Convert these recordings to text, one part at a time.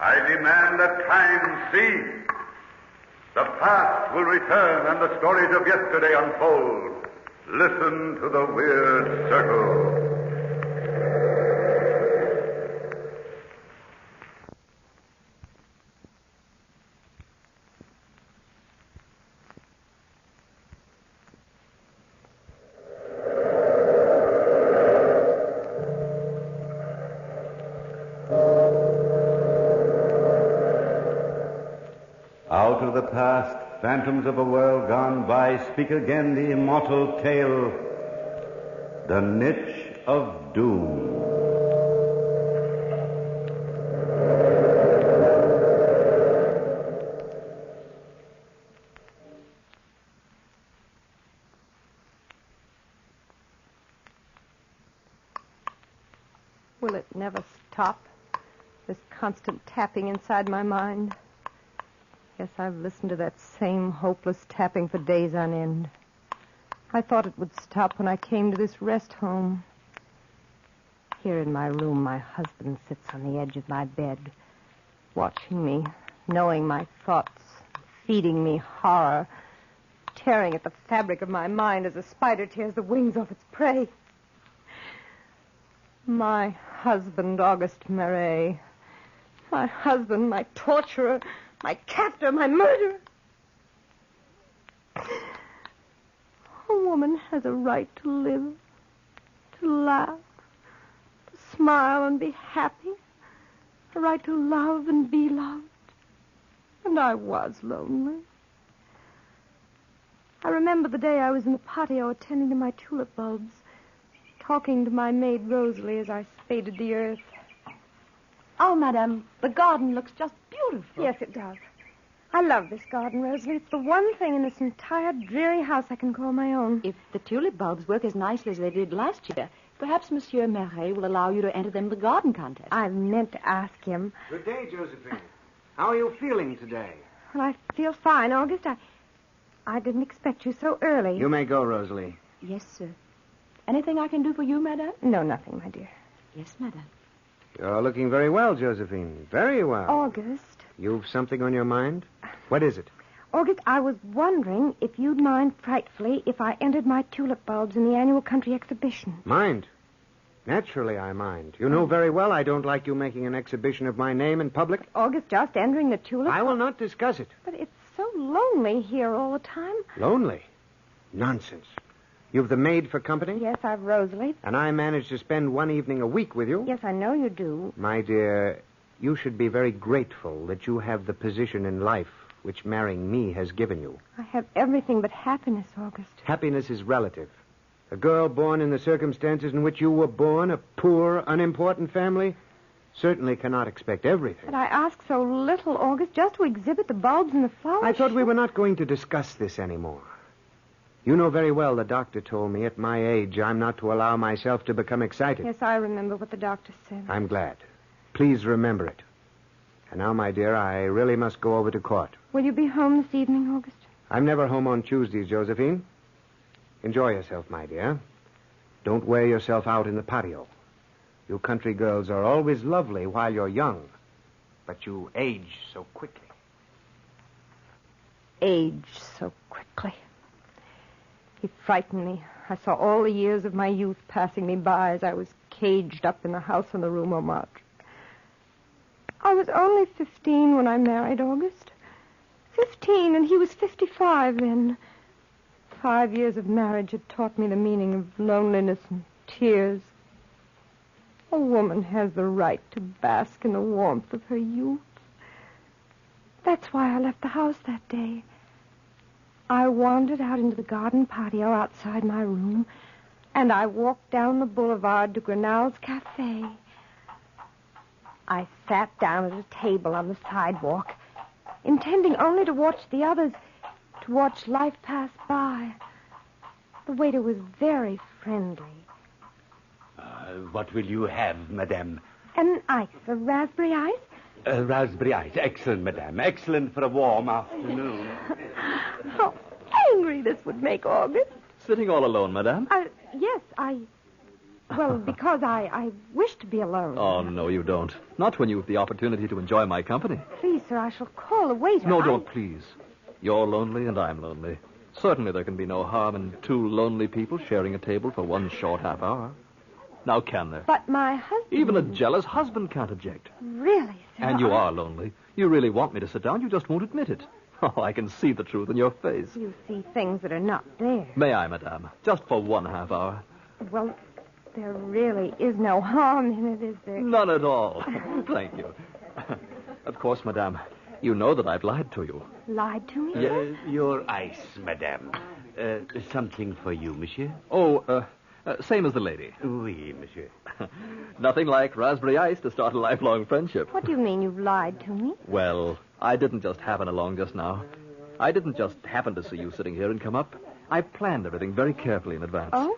I demand that time cease. The past will return and the stories of yesterday unfold. Listen to the weird circle. Out of the past, phantoms of a world gone by, speak again the immortal tale, the niche of doom. Will it never stop, this constant tapping inside my mind? Yes, I've listened to that same hopeless tapping for days on end. I thought it would stop when I came to this rest home. Here in my room, my husband sits on the edge of my bed, watching me, knowing my thoughts, feeding me horror, tearing at the fabric of my mind as a spider tears the wings off its prey. My husband, Auguste Marais. My husband, my torturer, my captor, my murderer. A woman has a right to live, to laugh, to smile and be happy, a right to love and be loved. And I was lonely. I remember the day I was in the patio attending to my tulip bulbs, talking to my maid Rosalie as I spaded the earth. Oh, Madame, the garden looks just beautiful. Yes, it does. I love this garden, Rosalie. It's the one thing in this entire dreary house I can call my own. If the tulip bulbs work as nicely as they did last year, perhaps Monsieur Marais will allow you to enter them in the garden contest. I've meant to ask him. Good day, Josephine. How are you feeling today? Well, I feel fine, August. I didn't expect you so early. You may go, Rosalie. Yes, sir. Anything I can do for you, Madame? No, nothing, my dear. Yes, Madame. You're looking very well, Josephine. Very well. August. You've something on your mind? What is it? August, I was wondering if you'd mind frightfully if I entered my tulip bulbs in the annual country exhibition. Mind? Naturally I mind. You know very well I don't like you making an exhibition of my name in public. August, just entering the tulip... I will not discuss it. But it's so lonely here all the time. Lonely? Nonsense. You've the maid for company? Yes, I've Rosalie. And I manage to spend one evening a week with you? Yes, I know you do. My dear, you should be very grateful that you have the position in life which marrying me has given you. I have everything but happiness, August. Happiness is relative. A girl born in the circumstances in which you were born, a poor, unimportant family, certainly cannot expect everything. But I ask so little, August, just to exhibit the bulbs and the flowers. I thought we were not going to discuss this anymore. You know very well the doctor told me at my age I'm not to allow myself to become excited. Yes, I remember what the doctor said. I'm glad. Please remember it. And now, my dear, I really must go over to court. Will you be home this evening, August? I'm never home on Tuesdays, Josephine. Enjoy yourself, my dear. Don't wear yourself out in the patio. You country girls are always lovely while you're young, but you age so quickly. Age so quickly. He frightened me. I saw all the years of my youth passing me by as I was caged up in the house on the Rue Montmartre. I was only 15 when I married August. 15, and he was 55 then. 5 years of marriage had taught me the meaning of loneliness and tears. A woman has the right to bask in the warmth of her youth. That's why I left the house that day. I wandered out into the garden patio outside my room, and I walked down the boulevard to Grenal's Cafe. I sat down at a table on the sidewalk, intending only to watch the others, to watch life pass by. The waiter was very friendly. What will you have, madame? An ice, a raspberry ice? Raspberry ice. Excellent, madame. Excellent for a warm afternoon. How angry this would make August. Sitting all alone, madame? Yes, Well, because I wish to be alone. Oh, no, you don't. Not when you have the opportunity to enjoy my company. Please, sir, I shall call the waiter. No, don't, please. You're lonely and I'm lonely. Certainly there can be no harm in two lonely people sharing a table for one short half hour. Now, can there? But my husband... Even a jealous husband can't object. Really, sir? And you are lonely. You really want me to sit down. You just won't admit it. Oh, I can see the truth in your face. You see things that are not there. May I, madame? Just for one half hour. Well, there really is no harm in it, is there? None at all. Thank you. Of course, madame, you know that I've lied to you. Lied to me? Your ice, madame. Something for you, monsieur? Oh, same as the lady. Oui, monsieur. Nothing like raspberry ice to start a lifelong friendship. What do you mean you've lied to me? Well, I didn't just happen along just now. I didn't just happen to see you sitting here and come up. I planned everything very carefully in advance. Oh?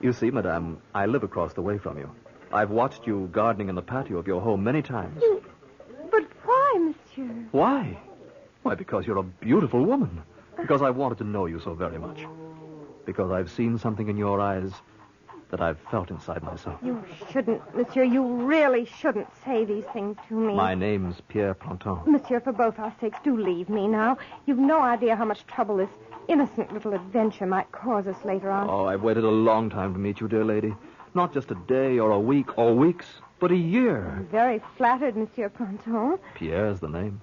You see, madame, I live across the way from you. I've watched you gardening in the patio of your home many times. But why, monsieur? Why? Why, because you're a beautiful woman. Because I've wanted to know you so very much. Because I've seen something in your eyes that I've felt inside myself. You shouldn't, monsieur. You really shouldn't say these things to me. My name's Pierre Planton. Monsieur, for both our sakes, do leave me now. You've no idea how much trouble this innocent little adventure might cause us later on. Oh, I've waited a long time to meet you, dear lady. Not just a day or a week or weeks, but a year. I'm very flattered, Monsieur Planton. Pierre's the name.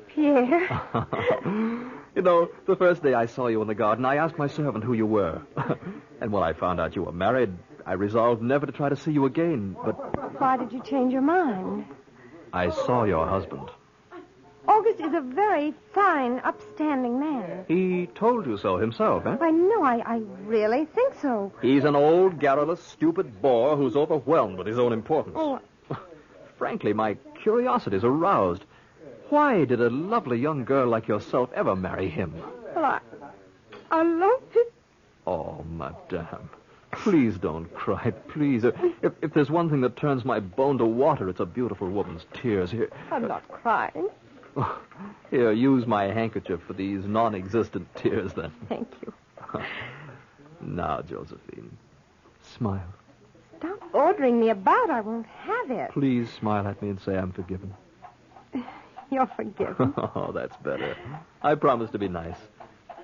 Pierre? You know, the first day I saw you in the garden, I asked my servant who you were. And when I found out you were married, I resolved never to try to see you again, but... Why did you change your mind? I saw your husband. August is a very fine, upstanding man. He told you so himself, eh? Why, no, I really think so. He's an old, garrulous, stupid bore who's overwhelmed with his own importance. Oh. Frankly, my curiosity is aroused. Why did a lovely young girl like yourself ever marry him? Well, I love him. Oh, madame, please don't cry, please. If there's one thing that turns my bone to water, it's a beautiful woman's tears. Here, I'm not crying. Here, use my handkerchief for these non-existent tears, then. Thank you. Now, Josephine, smile. Stop ordering me about. I won't have it. Please smile at me and say I'm forgiven. You're forgiven. Oh, that's better. I promise to be nice.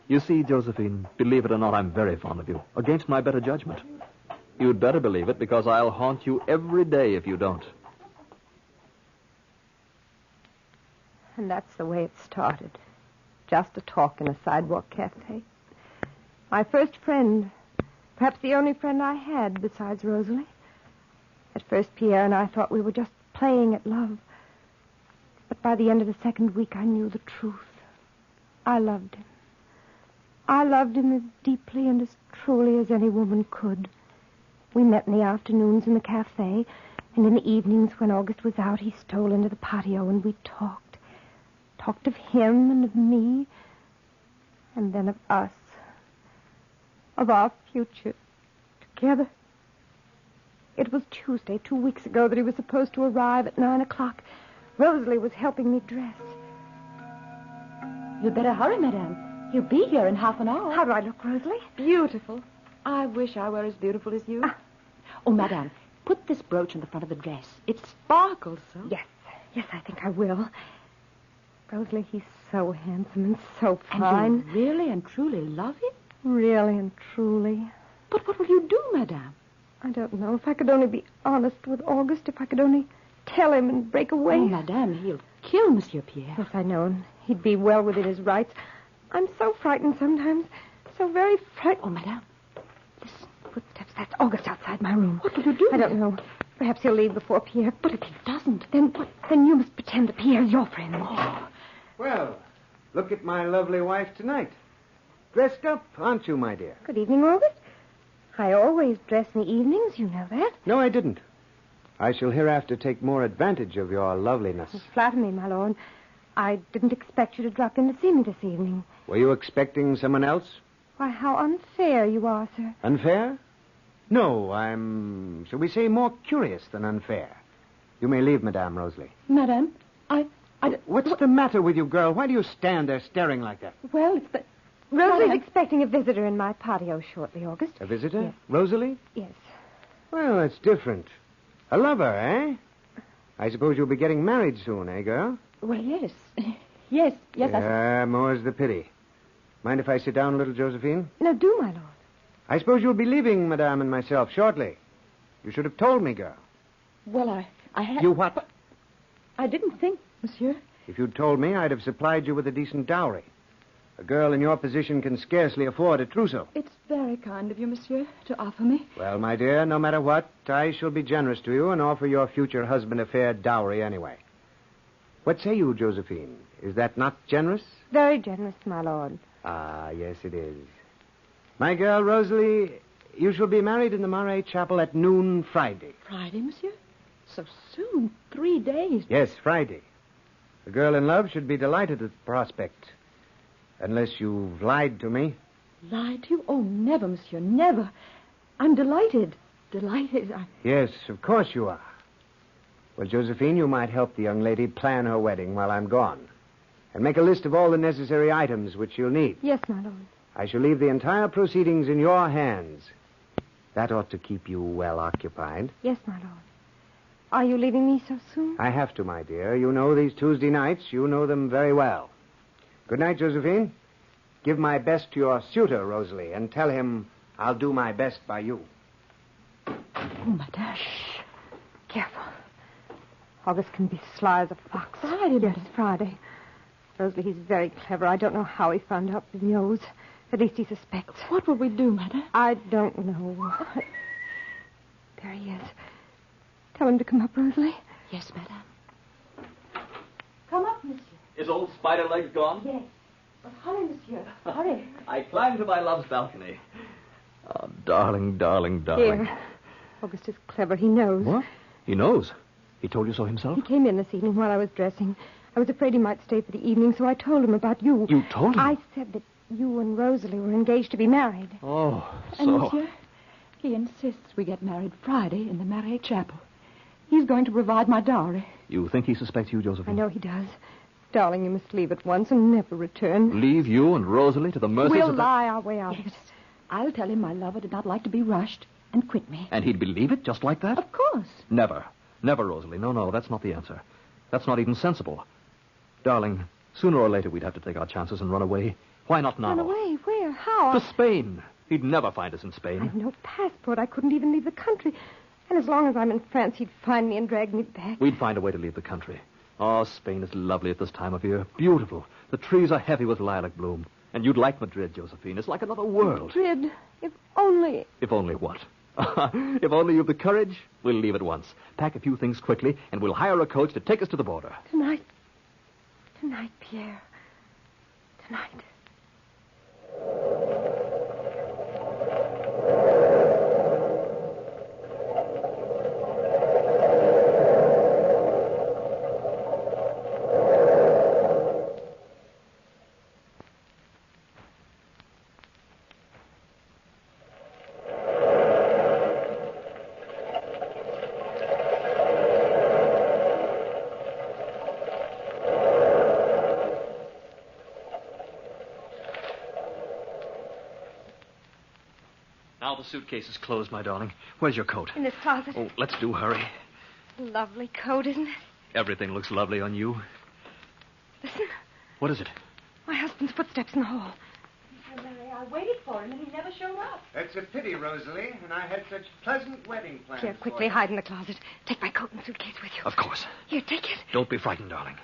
You see, Josephine, believe it or not, I'm very fond of you, against my better judgment. You'd better believe it, because I'll haunt you every day if you don't. And that's the way it started. Just a talk in a sidewalk cafe. My first friend, perhaps the only friend I had besides Rosalie. At first, Pierre and I thought we were just playing at love. But by the end of the second week, I knew the truth. I loved him. I loved him as deeply and as truly as any woman could. We met in the afternoons in the cafe, and in the evenings when August was out, he stole into the patio and we talked. Talked of him and of me, and then of us. Of our future together. It was Tuesday, 2 weeks ago, that he was supposed to arrive at 9 o'clock. Rosalie was helping me dress. You'd better hurry, madame. He'll be here in half an hour. How do I look, Rosalie? Beautiful. I wish I were as beautiful as you. Oh, madame, put this brooch on the front of the dress. It sparkles so. Yes, I think I will. Rosalie, he's so handsome and so fine. And you really and truly love him? Really and truly. But what will you do, madame? I don't know. If I could only be honest with August, if I could only tell him and break away. Oh, madame, he'll kill Monsieur Pierre. Yes, I know, and he'd be well within his rights. I'm so frightened sometimes. So very frightened. Oh, madame. Listen, footsteps. That's August outside my room. What will you do? I don't know. Perhaps he'll leave before Pierre. But if he doesn't, then you must pretend that Pierre's your friend. Oh. Well, look at my lovely wife tonight. Dressed up, aren't you, my dear? Good evening, August. I always dress in the evenings, you know that. No, I didn't. I shall hereafter take more advantage of your loveliness. You flatter me, my lord. I didn't expect you to drop in to see me this evening. Were you expecting someone else? Why, how unfair you are, sir. Unfair? No, I'm, shall we say, more curious than unfair. You may leave, Madame Rosalie. Madame, What's the matter with you, girl? Why do you stand there staring like that? Well, it's the... Rosalie's expecting a visitor in my patio shortly, August. A visitor? Yes. Rosalie? Yes. Well, that's different. A lover, eh? I suppose you'll be getting married soon, eh, girl? Well, yes. Yes, more's the pity. Mind if I sit down a little, Josephine? No, do, my lord. I suppose you'll be leaving Madame and myself shortly. You should have told me, girl. Well, I had... You what? I didn't think, monsieur. If you'd told me, I'd have supplied you with a decent dowry. A girl in your position can scarcely afford a trousseau. It's very kind of you, monsieur, to offer me. Well, my dear, no matter what, I shall be generous to you and offer your future husband a fair dowry anyway. What say you, Josephine? Is that not generous? Very generous, my lord. Ah, yes, it is. My girl, Rosalie, you shall be married in the Marais Chapel at noon Friday. Friday, monsieur? So soon? 3 days? Yes, Friday. A girl in love should be delighted at the prospect. Unless you've lied to me. Lied to you? Oh, never, monsieur, never. I'm delighted. Delighted. Yes, of course you are. Well, Josephine, you might help the young lady plan her wedding while I'm gone. And make a list of all the necessary items which you'll need. Yes, my lord. I shall leave the entire proceedings in your hands. That ought to keep you well occupied. Yes, my lord. Are you leaving me so soon? I have to, my dear. You know these Tuesday nights. You know them very well. Good night, Josephine. Give my best to your suitor, Rosalie, and tell him I'll do my best by you. Oh, madame. Shh. Careful. August can be sly as a fox. Friday, yes, Friday. Rosalie, he's very clever. I don't know how he found out the nose. At least he suspects. What will we do, madame? I don't know. There he is. Tell him to come up, Rosalie. Yes, madame. Come up, monsieur. Is old Spider-Legs gone? Yes. But hurry, monsieur. Hurry. I climbed to my love's balcony. Oh, darling, darling, darling. Here. August is clever. He knows. What? He knows? He told you so himself? He came in this evening while I was dressing. I was afraid he might stay for the evening, so I told him about you. You told him? I said that you and Rosalie were engaged to be married. Oh, so... And, monsieur, he insists we get married Friday in the Marais Chapel. He's going to provide my dowry. You think he suspects you, Josephine? I know he does. Darling, you must leave at once and never return. Leave you and Rosalie to the mercies We'll of... lie our way out. Yes. I'll tell him my lover did not like to be rushed and quit me. And he'd believe it just like that? Of course. Never. Never, Rosalie. No, that's not the answer. That's not even sensible. Darling, sooner or later we'd have to take our chances and run away. Why not now? Run away? Where? How? To Spain. He'd never find us in Spain. I've no passport. I couldn't even leave the country. And as long as I'm in France, he'd find me and drag me back. We'd find a way to leave the country. Oh, Spain is lovely at this time of year. Beautiful. The trees are heavy with lilac bloom. And you'd like Madrid, Josephine. It's like another world. Madrid. If only... If only what? If only you've the courage, we'll leave at once. Pack a few things quickly, and we'll hire a coach to take us to the border. Tonight. Tonight, Pierre. Tonight. Now the suitcase is closed, my darling. Where's your coat? In this closet. Oh, let's do hurry. Lovely coat, isn't it? Everything looks lovely on you. Listen. What is it? My husband's footsteps in the hall. I waited for him, and he never showed up. That's a pity, Rosalie, and I had such pleasant wedding plans. Pierre, quickly hide in the closet. Take my coat and suitcase with you. Of course. Here, take it. Don't be frightened, darling.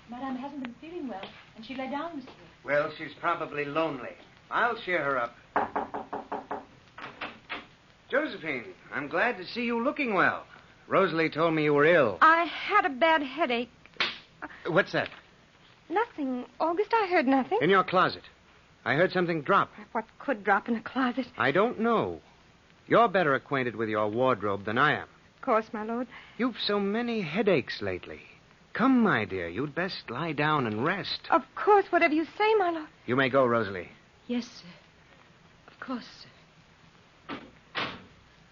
Madame hasn't been feeling well, and she lay down, monsieur. Well, she's probably lonely. I'll cheer her up. Josephine, I'm glad to see you looking well. Rosalie told me you were ill. I had a bad headache. What's that? Nothing. August, I heard nothing. In your closet. I heard something drop. What could drop in a closet? I don't know. You're better acquainted with your wardrobe than I am. Of course, my lord. You've so many headaches lately. Come, my dear, you'd best lie down and rest. Of course, whatever you say, my lord. You may go, Rosalie. Yes, sir. Of course, sir.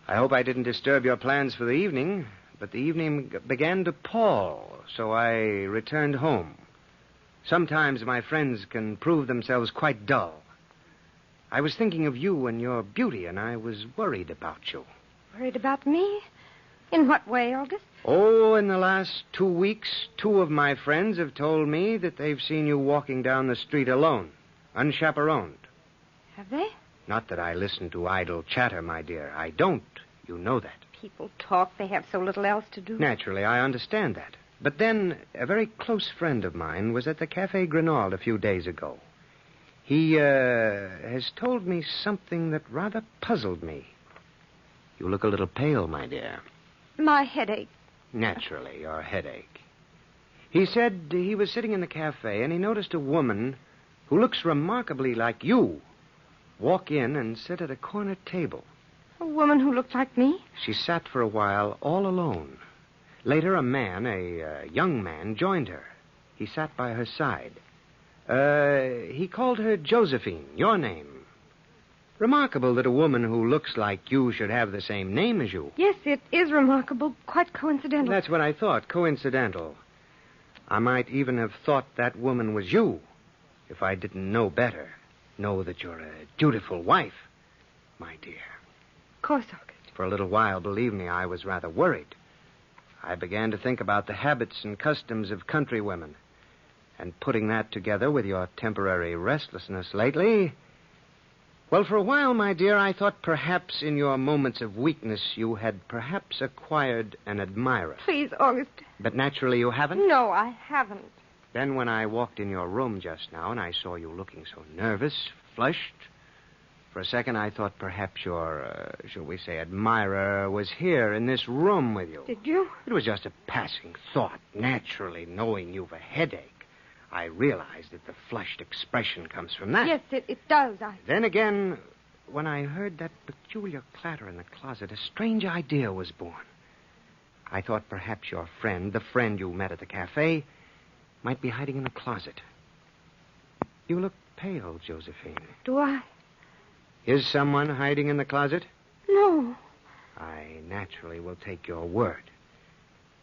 I hope I didn't disturb your plans for the evening, but the evening began to pall, so I returned home. Sometimes my friends can prove themselves quite dull. I was thinking of you and your beauty, and I was worried about you. Worried about me? In what way, August? Oh, in the last 2 weeks, 2 of my friends have told me that they've seen you walking down the street alone, unchaperoned. Have they? Not that I listen to idle chatter, my dear. I don't. You know that. People talk. They have so little else to do. Naturally, I understand that. But then, a very close friend of mine was at the Café Grenald a few days ago. He, has told me something that rather puzzled me. You look a little pale, my dear. My headache. Naturally, your headache. He said he was sitting in the cafe and he noticed a woman who looks remarkably like you walk in and sit at a corner table. A woman who looked like me? She sat for a while all alone. Later, a man, a young man, joined her. He sat by her side. He called her Josephine, your name. Remarkable that a woman who looks like you should have the same name as you. Yes, it is remarkable. Quite coincidental. That's what I thought, coincidental. I might even have thought that woman was you if I didn't know better. Know that you're a dutiful wife, my dear. Of course, August. For a little while, believe me, I was rather worried. I began to think about the habits and customs of country women. And putting that together with your temporary restlessness lately... Well, for a while, my dear, I thought perhaps in your moments of weakness you had perhaps acquired an admirer. Please, August. But naturally you haven't? No, I haven't. Then when I walked in your room just now and I saw you looking so nervous, flushed, for a second I thought perhaps your, shall we say, admirer was here in this room with you. Did you? It was just a passing thought. Naturally, knowing you've a headache, I realized that the flushed expression comes from that. Yes, it does. Then again, when I heard that peculiar clatter in the closet, a strange idea was born. I thought perhaps your friend, the friend you met at the cafe, might be hiding in the closet. You look pale, Josephine. Do I? Is someone hiding in the closet? No. I naturally will take your word.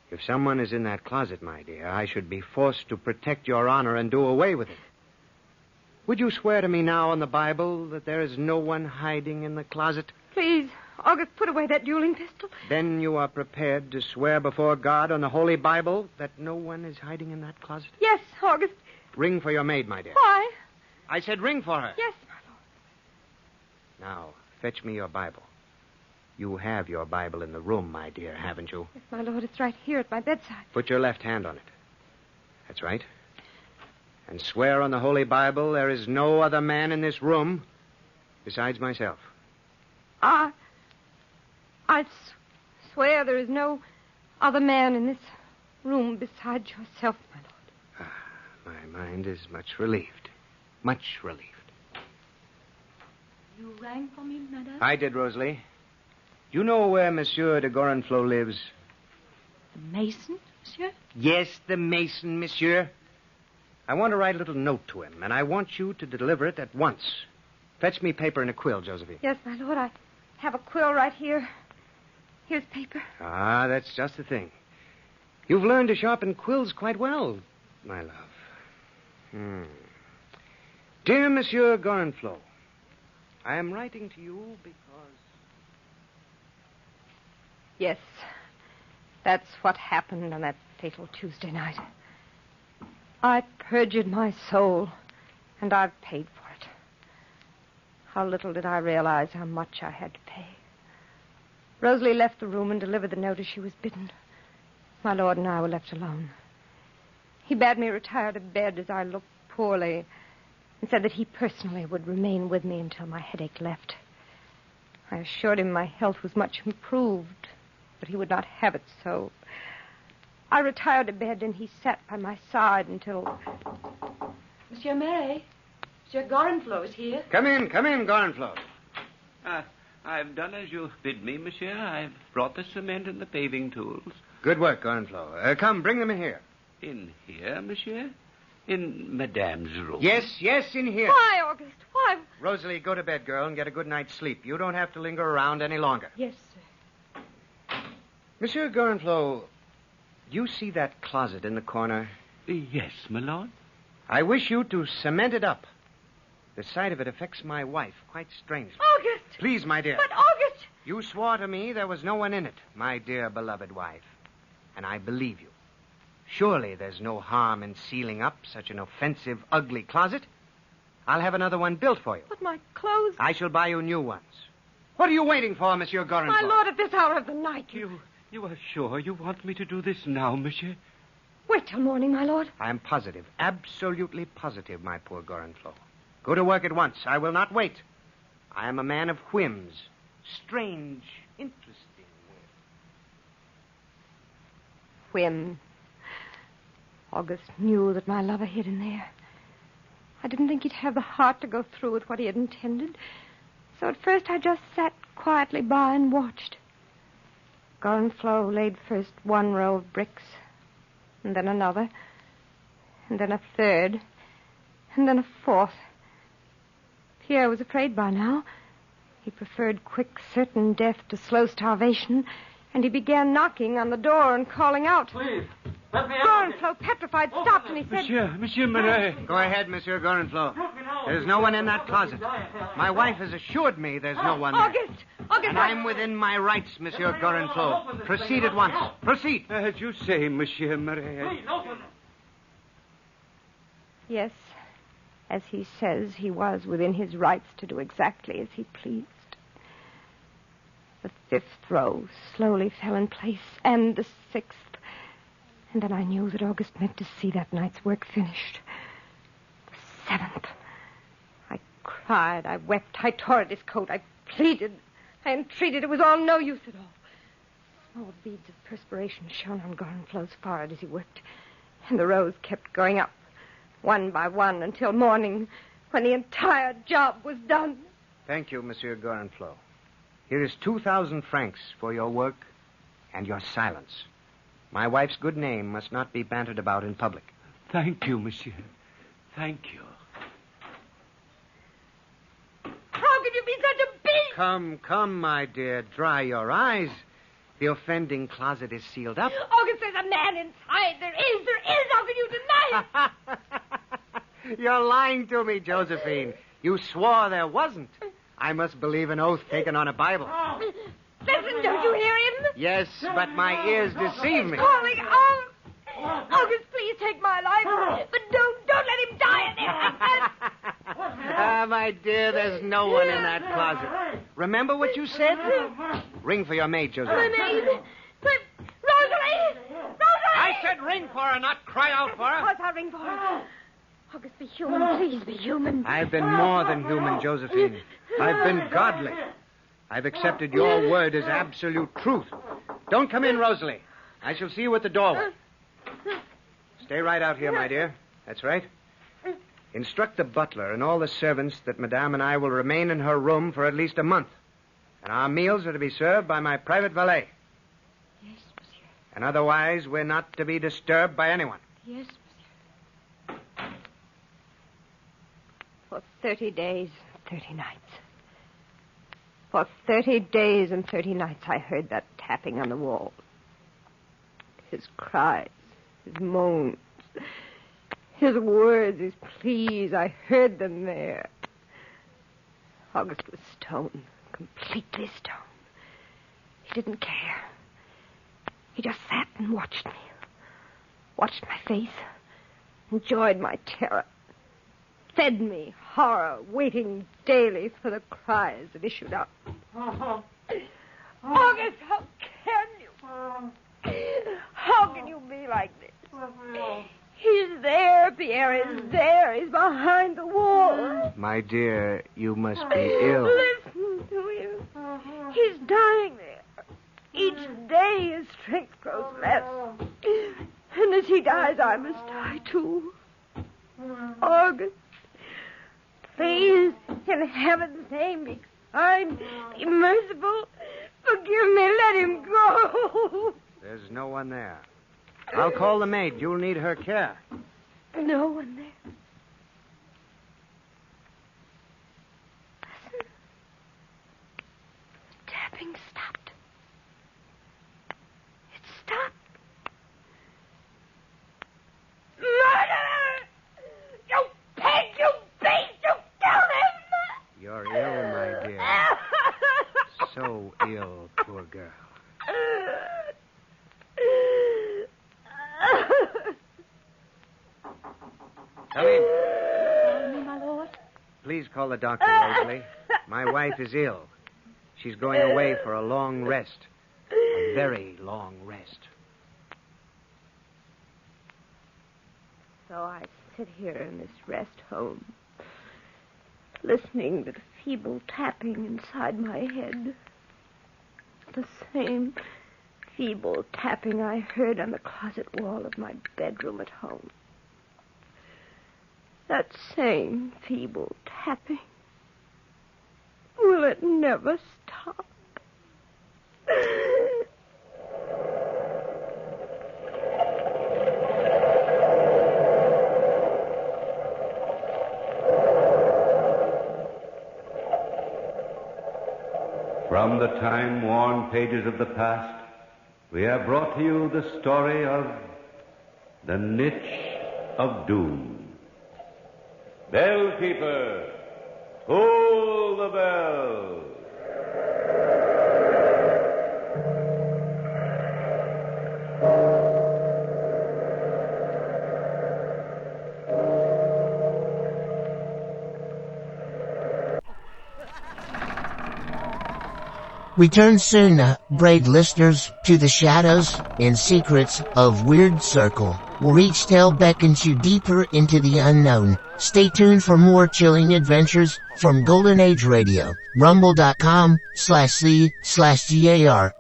If someone is in that closet, my dear, I should be forced to protect your honor and do away with it. Would you swear to me now on the Bible that there is no one hiding in the closet? Please, August, put away that dueling pistol. Then you are prepared to swear before God on the Holy Bible that no one is hiding in that closet? Yes, August. Ring for your maid, my dear. Why? I said ring for her. Yes, my lord. Now, fetch me your Bible. You have your Bible in the room, my dear, haven't you? Yes, my lord, it's right here at my bedside. Put your left hand on it. That's right. And swear on the Holy Bible there is no other man in this room besides myself. I swear there is no other man in this room besides yourself, my lord. My mind is much relieved. Much relieved. You rang for me, madame? I did, Rosalie. Do you know where Monsieur de Gorenflot lives? The mason, monsieur? Yes, the mason, monsieur. I want to write a little note to him, and I want you to deliver it at once. Fetch me paper and a quill, Josephine. Yes, my lord, I have a quill right here. Here's paper. Ah, that's just the thing. You've learned to sharpen quills quite well, my love. Dear Monsieur Gorenflot, I am writing to you because... Yes, that's what happened on that fatal Tuesday night. I perjured my soul, and I've paid for it. How little did I realize how much I had to pay. Rosalie left the room and delivered the note as she was bidden. My lord and I were left alone. He bade me retire to bed as I looked poorly and said that he personally would remain with me until my headache left. I assured him my health was much improved, but he would not have it so. I retired to bed, and he sat by my side until... Monsieur Mary, Monsieur Gorenflot is here. Come in, Gorenflot. I've done as you bid me, monsieur. I've brought the cement and the paving tools. Good work, Gorenflot. Come, bring them in here. In here, monsieur? In Madame's room? Yes, in here. Why, August? Why? Rosalie, go to bed, girl, and get a good night's sleep. You don't have to linger around any longer. Yes, sir. Monsieur Gorenflot, you see that closet in the corner? Yes, my lord. I wish you to cement it up. The sight of it affects my wife quite strangely. August! Please, my dear. But, August! You swore to me there was no one in it, my dear beloved wife. And I believe you. Surely there's no harm in sealing up such an offensive, ugly closet. I'll have another one built for you. But my clothes... I shall buy you new ones. What are you waiting for, Monsieur Gorenflot? My lord, at this hour of the night... You are sure you want me to do this now, monsieur? Wait till morning, my lord. I am positive, absolutely positive, my poor Gorenflot. Go to work at once. I will not wait. I am a man of whims. Strange, interesting Whim. August knew that my lover hid in there. I didn't think he'd have the heart to go through with what he had intended. So at first I just sat quietly by and watched. Gorenflot laid first one row of bricks, and then another, and then a third, and then a fourth. Pierre was afraid by now. He preferred quick, certain death to slow starvation, and he began knocking on the door and calling out. Please, let me out. Gorenflot, petrified, stopped, and he said... Monsieur Marais. Go ahead, Monsieur Gorenflot. There's no one in that closet. My wife has assured me there's no one there. August! And I'm within my rights, Monsieur Gorenflot. Proceed at once. Proceed. As you say, Monsieur Marais. Please, open. Yes, as he says, he was within his rights to do exactly as he pleased. The fifth row slowly fell in place, and the sixth. And then I knew that August meant to see that night's work finished. The seventh. I cried, I wept, I tore at his coat, I pleaded, I entreated. It was all no use at all. Small beads of perspiration shone on Gorenflot's forehead as he worked, and the rows kept going up, one by one, until morning, when the entire job was done. Thank you, Monsieur Gorenflot. Here is 2,000 francs for your work and your silence. My wife's good name must not be bantered about in public. Thank you, monsieur. Thank you. How could you be such a beast? Come, my dear. Dry your eyes. The offending closet is sealed up. August, there's a man inside. There is. How can you deny it? You're lying to me, Josephine. You swore there wasn't. I must believe an oath taken on a Bible. Listen, don't you hear him? Yes, but my ears deceive me. He's calling out. August, please take my life. But don't let him die in there like that. My dear, there's no one in that closet. Remember what you said? Ring for your maid, Josephine. My maid. Rosalie! I said ring for her, not cry out for her. Of course I'll ring for her. August, be human. Please be human. I've been more than human, Josephine. I've been godly. I've accepted your word as absolute truth. Don't come in, Rosalie. I shall see you at the doorway. Stay right out here, my dear. That's right. Instruct the butler and all the servants that Madame and I will remain in her room for at least a month. And our meals are to be served by my private valet. Yes, monsieur. And otherwise, we're not to be disturbed by anyone. Yes, monsieur. For 30 days, 30 nights. For 30 days and 30 nights I heard that tapping on the wall. His cries, his moans, his words, his pleas, I heard them there. August was stone, completely stone. He didn't care. He just sat and watched me. Watched my face, enjoyed my terror. Fed me horror, waiting daily for the cries that issued out. August, how can you? How can you be like this? He's there, Pierre is there. He's behind the wall. My dear, you must be ill. Listen to him. He's dying there. Each day his strength grows less. And as he dies, I must die too. August, please, in heaven's name, be kind, be merciful. Forgive me, let him go. There's no one there. I'll call the maid. You'll need her care. No one there. Listen. The tapping stopped. It stopped. Murderer! You pig, you beast, you killed Poor girl. Come in. Call me, my lord. Please call the doctor, Rosalie. My wife is ill. She's going away for a long rest. A very long rest. So I sit here in this rest home, listening to the feeble tapping inside my head. The same feeble tapping I heard on the closet wall of my bedroom at home. That same feeble tapping. Will it never stop? From the time-worn pages of the past, we have brought to you the story of the Niche of Doom. Bellkeeper, toll the bell. Return soon, brave listeners, to the shadows and secrets of Weird Circle, where each tale beckons you deeper into the unknown. Stay tuned for more chilling adventures from Golden Age Radio, rumble.com/c/GAR.